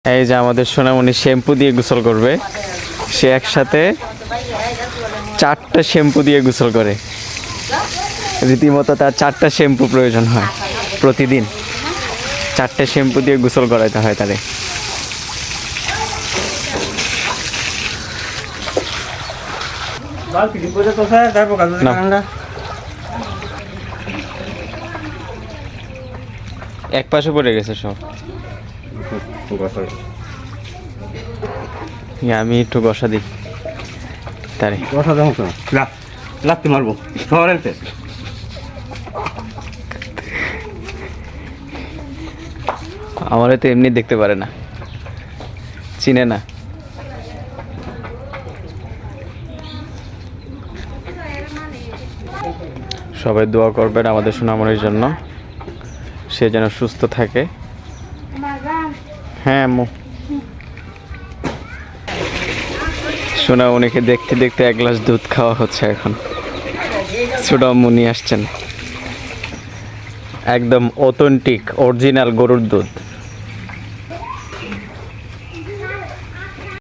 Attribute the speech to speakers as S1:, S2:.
S1: এই যে আমাদের সোনামণি শ্যাম্পু দিয়ে গোসল করবে। সে একসাথে 4টা শ্যাম্পু দিয়ে গোসল করে। রীতিমতো তার 4টা শ্যাম্পু প্রয়োজন হয় প্রতিদিন। 4টে শ্যাম্পু দিয়ে গোসল করাইতে হয় তারে। এক পাশে পড়ে গেছে সব। আমি একটু বসা দিই তারে।
S2: বসা দেবো তো লাগতে মারবো শহরের
S1: আমারে তো এমনি দেখতে পারে না, চিনে না। সবাই দোয়া করবেন আমাদের সোনামণির জন্য, সে যেন সুস্থ থাকে। হ্যাঁ আম্মু। সোনামণিকে দেখতে দেখতে 1 গ্লাস দুধ খাওয়া হচ্ছে এখন। ছোট আম্মু নিয়ে আসছেন একদম অথেন্টিক অরিজিনাল গরুর দুধ।